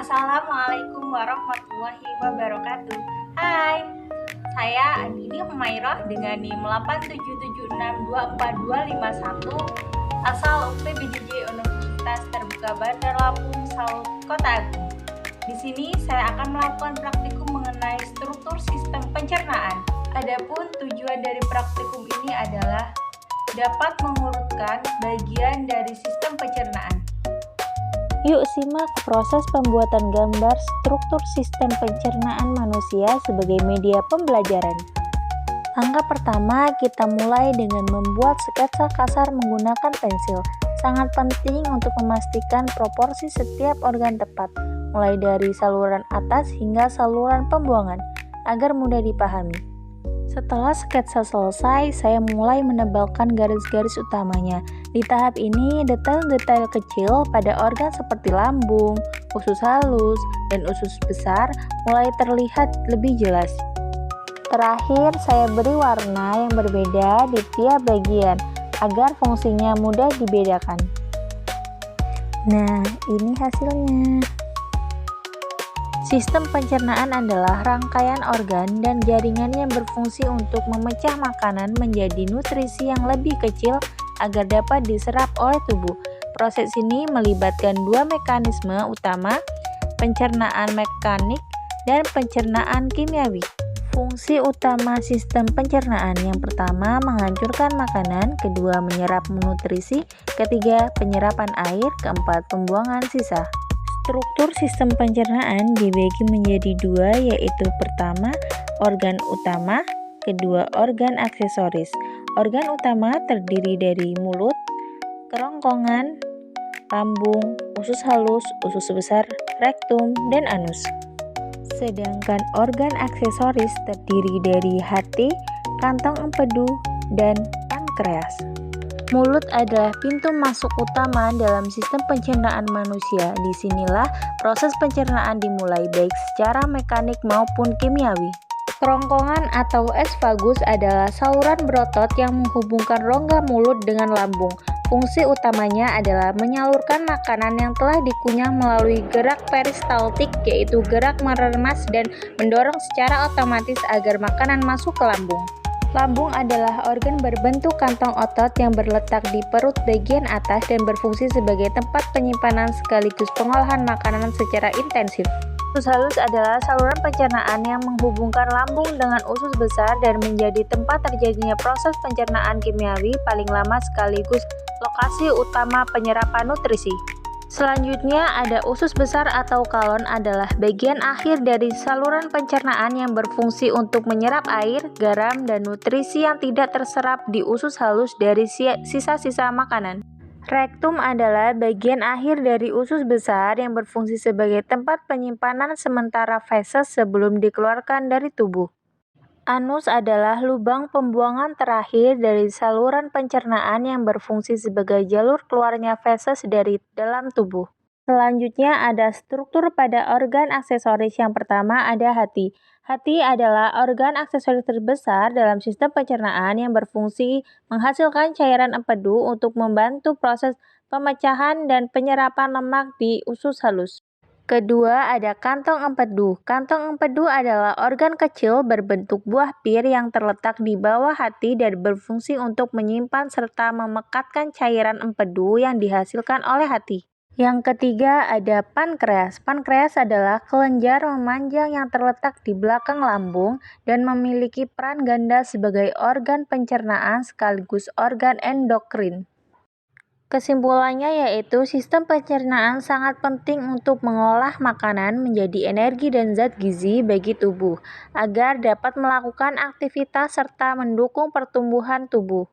Assalamualaikum warahmatullahi wabarakatuh. Hai, saya Andini Humairah dengan NIM 8776242251 asal UPBJJ Universitas Terbuka Bandar Lampung, Saud, Kota Agung. Di sini saya akan melakukan praktikum mengenai struktur sistem pencernaan. Adapun tujuan dari praktikum ini adalah dapat mengurutkan bagian dari sistem pencernaan. Yuk simak proses pembuatan gambar struktur sistem pencernaan manusia sebagai media pembelajaran. Langkah pertama, kita mulai dengan membuat sketsa kasar menggunakan pensil. Sangat penting untuk memastikan proporsi setiap organ tepat, mulai dari saluran atas hingga saluran pembuangan, agar mudah dipahami. Setelah sketsa selesai, saya mulai menebalkan garis-garis utamanya. Di tahap ini, detail-detail kecil pada organ seperti lambung, usus halus, dan usus besar mulai terlihat lebih jelas. Terakhir, saya beri warna yang berbeda di tiap bagian, agar fungsinya mudah dibedakan. Nah, ini hasilnya. Sistem pencernaan adalah rangkaian organ dan jaringan yang berfungsi untuk memecah makanan menjadi nutrisi yang lebih kecil agar dapat diserap oleh tubuh. Proses ini melibatkan dua mekanisme utama, pencernaan mekanik dan pencernaan kimiawi. Fungsi utama sistem pencernaan yang pertama menghancurkan makanan, kedua menyerap nutrisi, ketiga penyerapan air, keempat pembuangan sisa. Struktur sistem pencernaan dibagi menjadi dua, yaitu pertama, organ utama, kedua, organ aksesoris. Organ utama terdiri dari mulut, kerongkongan, lambung, usus halus, usus besar, rektum, dan anus. Sedangkan organ aksesoris terdiri dari hati, kantong empedu, dan pankreas. Mulut adalah pintu masuk utama dalam sistem pencernaan manusia. Disinilah proses pencernaan dimulai baik secara mekanik maupun kimiawi. Kerongkongan atau esfagus adalah saluran berotot yang menghubungkan rongga mulut dengan lambung. Fungsi utamanya adalah menyalurkan makanan yang telah dikunyah melalui gerak peristaltik, yaitu gerak meremas dan mendorong secara otomatis agar makanan masuk ke lambung. Lambung adalah organ berbentuk kantong otot yang berletak di perut bagian atas dan berfungsi sebagai tempat penyimpanan sekaligus pengolahan makanan secara intensif. Usus halus adalah saluran pencernaan yang menghubungkan lambung dengan usus besar dan menjadi tempat terjadinya proses pencernaan kimiawi paling lama sekaligus lokasi utama penyerapan nutrisi. Selanjutnya ada usus besar atau kolon adalah bagian akhir dari saluran pencernaan yang berfungsi untuk menyerap air, garam, dan nutrisi yang tidak terserap di usus halus dari sisa-sisa makanan. Rektum adalah bagian akhir dari usus besar yang berfungsi sebagai tempat penyimpanan sementara feses sebelum dikeluarkan dari tubuh. Anus adalah lubang pembuangan terakhir dari saluran pencernaan yang berfungsi sebagai jalur keluarnya feses dari dalam tubuh. Selanjutnya ada struktur pada organ aksesoris. Yang pertama ada hati. Hati adalah organ aksesoris terbesar dalam sistem pencernaan yang berfungsi menghasilkan cairan empedu untuk membantu proses pemecahan dan penyerapan lemak di usus halus. Kedua, ada kantong empedu. Kantong empedu adalah organ kecil berbentuk buah pir yang terletak di bawah hati dan berfungsi untuk menyimpan serta memekatkan cairan empedu yang dihasilkan oleh hati. Yang ketiga, ada pankreas. Pankreas adalah kelenjar memanjang yang terletak di belakang lambung dan memiliki peran ganda sebagai organ pencernaan sekaligus organ endokrin. Kesimpulannya yaitu sistem pencernaan sangat penting untuk mengolah makanan menjadi energi dan zat gizi bagi tubuh, agar dapat melakukan aktivitas serta mendukung pertumbuhan tubuh.